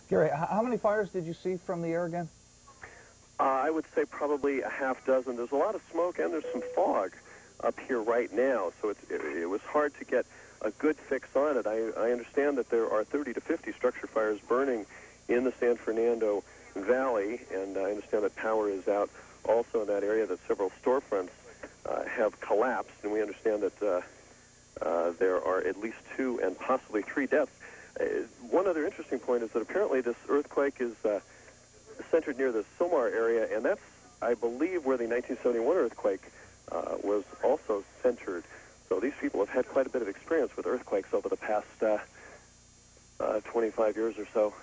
Gary, how many fires did you see from the air again? I would say probably a half dozen. There's a lot of smoke and there's some fog up here right now, so it was hard to get a good fix on it. I understand that there are 30 to 50 structure fires burning in the San Fernando Valley, and I understand that power is out also in that area, that several storefronts have collapsed, and we understand that there are at least 2 and possibly 3 deaths. One other interesting point is that apparently this earthquake is centered near the Somar area, and that's, I believe, where the 1971 earthquake was also centered. So these people have had quite a bit of experience with earthquakes over the past 25 years or so.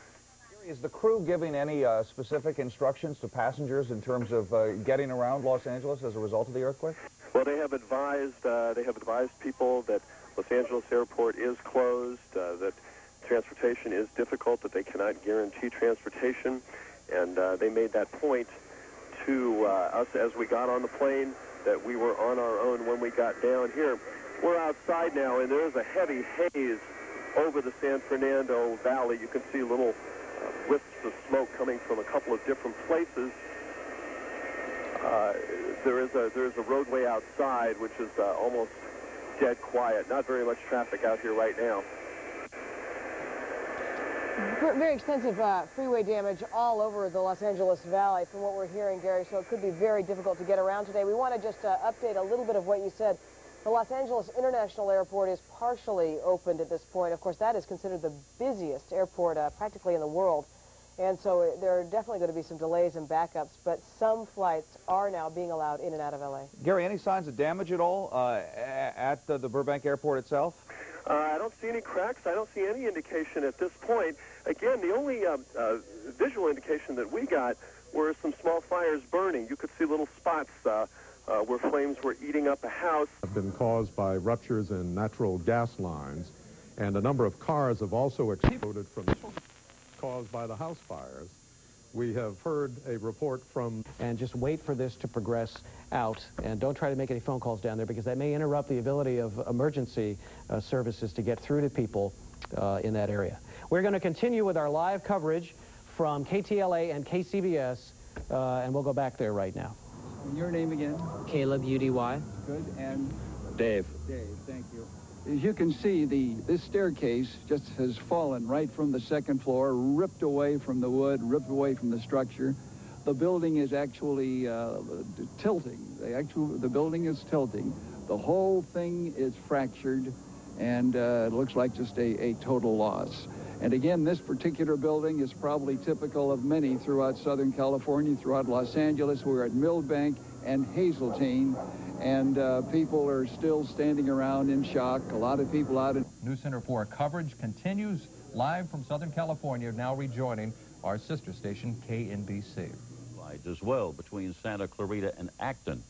Is the crew giving any specific instructions to passengers in terms of getting around Los Angeles as a result of the earthquake? Well, they have advised people that Los Angeles Airport is closed, that transportation is difficult, that they cannot guarantee transportation, and they made that point to us as we got on the plane, that we were on our own when we got down here. We're outside now, and there's a heavy haze over the San Fernando Valley. You can see little wisps of smoke coming from a couple of different places. There is a roadway outside, which is almost dead quiet. Not very much traffic out here right now. Very extensive freeway damage all over the Los Angeles Valley from what we're hearing, Gary, so it could be very difficult to get around today. We want to just update a little bit of what you said. The Los Angeles International Airport is partially opened at this point. Of course, that is considered the busiest airport practically in the world. And so there are definitely going to be some delays and backups, but some flights are now being allowed in and out of L.A. Gary, any signs of damage at all at the Burbank Airport itself? I don't see any cracks. I don't see any indication at this point. Again, the only visual indication that we got were some small fires burning. You could see little spots where flames were eating up a house. Have been caused by ruptures in natural gas lines, and a number of cars have also exploded from caused by the house fires. We have heard a report from... And just wait for this to progress out, and don't try to make any phone calls down there, because that may interrupt the ability of emergency services to get through to people in that area. We're going to continue with our live coverage from KTLA and KCBS, and we'll go back there right now. Your name again? Caleb, UDY. Good, and? Dave. Dave, thank you. As you can see, this staircase just has fallen right from the second floor, ripped away from the wood, ripped away from the structure. The building is actually tilting. The building is tilting. The whole thing is fractured, and it looks like just a total loss. And again, this particular building is probably typical of many throughout Southern California, throughout Los Angeles. We're at Millbank and Hazeltine, and people are still standing around in shock. A lot of people out in... News Center 4 coverage continues live from Southern California, now rejoining our sister station, KNBC. As well between Santa Clarita and Acton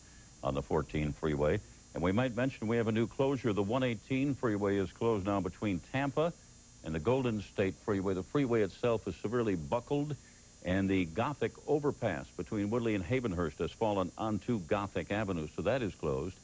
on the 14 freeway. And we might mention we have a new closure. The 118 freeway is closed now between Tampa and the Golden State Freeway. The freeway itself is severely buckled, and the Gothic overpass between Woodley and Havenhurst has fallen onto Gothic Avenue, so that is closed.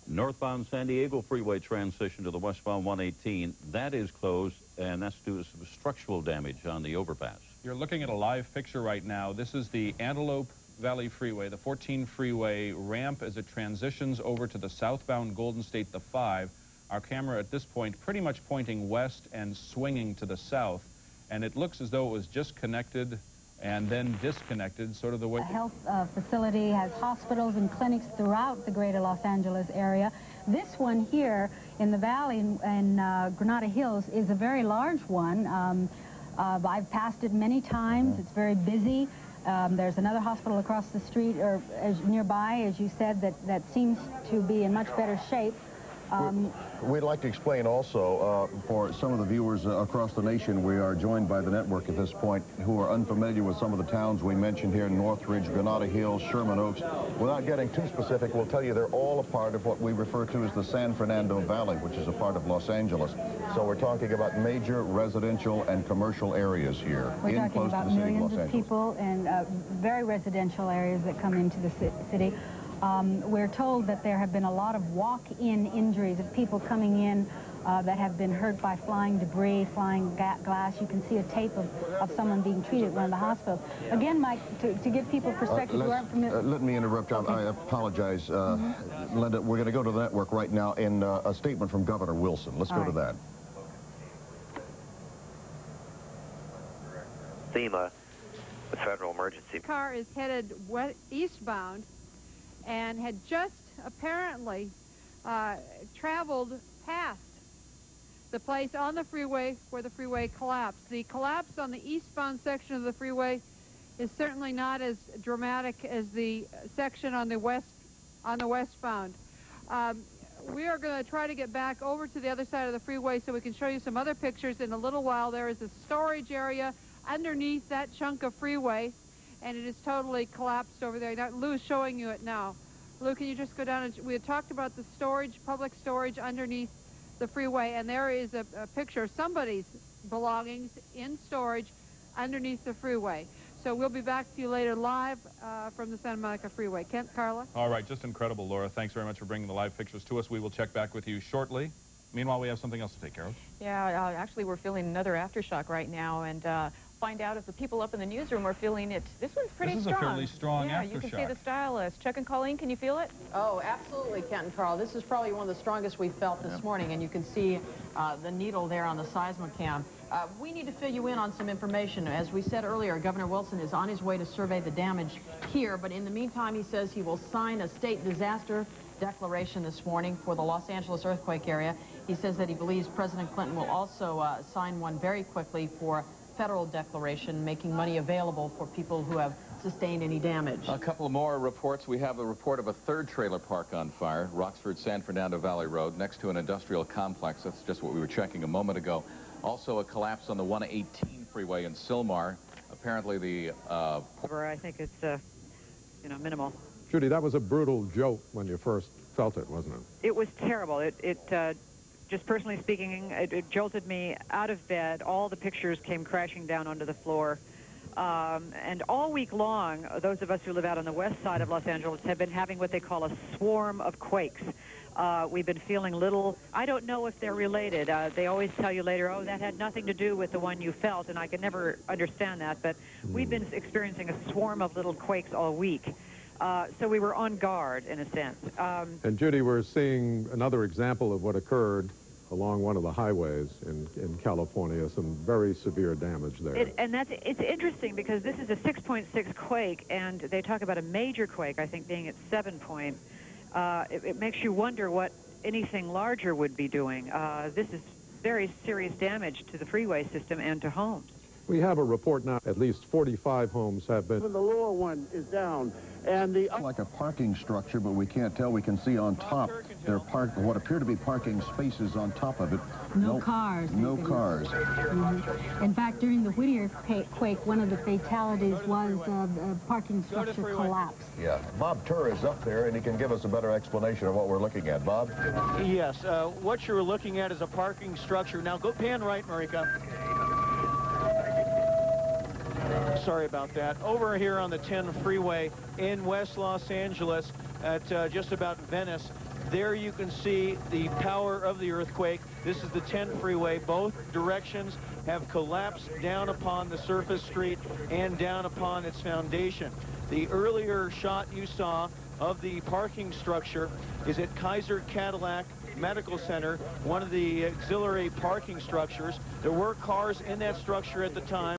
Northbound San Diego Freeway transition to the westbound 118, that is closed, and that's due to some structural damage on the overpass. You're looking at a live picture right now. This is the Antelope Valley Freeway, the 14 freeway ramp as it transitions over to the southbound Golden State, the 5. Our camera at this point pretty much pointing west and swinging to the south, and it looks as though it was just connected and then disconnected, sort of the way... The health facility has hospitals and clinics throughout the greater Los Angeles area. This one here in the valley in Granada Hills is a very large one. I've passed it many times. It's very busy. There's another hospital across the street or nearby, as you said, that seems to be in much better shape. We'd like to explain also, for some of the viewers across the nation, we are joined by the network at this point who are unfamiliar with some of the towns we mentioned here, Northridge, Granada Hills, Sherman Oaks. Without getting too specific, we'll tell you they're all a part of what we refer to as the San Fernando Valley, which is a part of Los Angeles. So we're talking about major residential and commercial areas here. We're talking about millions of people and very residential areas that come into the city. We're told that there have been a lot of walk-in injuries of people coming in that have been hurt by flying debris, flying glass. You can see a tape of someone being treated at one of the hospitals. Again, Mike, to give people perspective who aren't familiar... let me interrupt. Okay. I apologize. Linda, we're going to go to the network right now in a statement from Governor Wilson. Let's go to that. FEMA, the federal emergency. The car is headed eastbound and had just apparently traveled past the place on the freeway where the freeway collapsed. The collapse on the eastbound section of the freeway is certainly not as dramatic as the section on the westbound. We are going to try to get back over to the other side of the freeway so we can show you some other pictures in a little while. There is a storage area underneath that chunk of freeway, and it is totally collapsed over there. Now, Lou's showing you it now. Lou, can you just go down? We had talked about the storage, public storage underneath the freeway, and there is a picture of somebody's belongings in storage underneath the freeway. So we'll be back to you later live from the Santa Monica Freeway. Kent, Carla? All right, just incredible, Laura. Thanks very much for bringing the live pictures to us. We will check back with you shortly. Meanwhile, we have something else to take care of. Yeah, actually, we're feeling another aftershock right now, and find out if the people up in the newsroom are feeling it. This one's pretty strong. This is a fairly strong aftershock. Yeah, you can see the stylus. Chuck and Colleen, can you feel it? Oh, absolutely, Kent and Carl. This is probably one of the strongest we've felt this morning, and you can see the needle there on the seismocam. We need to fill you in on some information. As we said earlier, Governor Wilson is on his way to survey the damage here, but in the meantime, he says he will sign a state disaster declaration this morning for the Los Angeles earthquake area. He says that he believes President Clinton will also sign one very quickly for federal declaration, making money available for people who have sustained any damage. A couple more reports. We have a report of a third trailer park on fire, Roxford, San Fernando Valley Road, next to an industrial complex. That's just what we were checking a moment ago. Also a collapse on the 118 freeway in Sylmar. Apparently the... I think it's, minimal. Judy, that was a brutal jolt when you first felt it, wasn't it? It was terrible. Just personally speaking, it jolted me out of bed. All the pictures came crashing down onto the floor. And all week long, those of us who live out on the west side of Los Angeles have been having what they call a swarm of quakes. We've been feeling little, I don't know if they're related. They always tell you later, oh, that had nothing to do with the one you felt, and I can never understand that. But we've been experiencing a swarm of little quakes all week. So we were on guard, in a sense. And Judy, we're seeing another example of what occurred along one of the highways in California, some very severe damage there. It's interesting because this is a 6.6 quake, and they talk about a major quake, I think, being at 7 point. It makes you wonder what anything larger would be doing. This is very serious damage to the freeway system and to homes. We have a report now. At least 45 homes have been... The lower one is down, and the... Like a parking structure, but we can't tell. We can see on top there are what appear to be parking spaces on top of it. No cars. No cars. In fact, during the Whittier quake, one of the fatalities was a parking structure collapse. Yeah. Bob Turr is up there, and he can give us a better explanation of what we're looking at. Bob? Yes. What you're looking at is a parking structure. Now, go pan right, Marika. Sorry about that. Over here on the 10 freeway in West Los Angeles at just about Venice, there you can see the power of the earthquake. This is the 10 freeway. Both directions have collapsed down upon the surface street and down upon its foundation. The earlier shot you saw of the parking structure is at Kaiser Cadillac Medical Center, one of the auxiliary parking structures. There were cars in that structure at the time.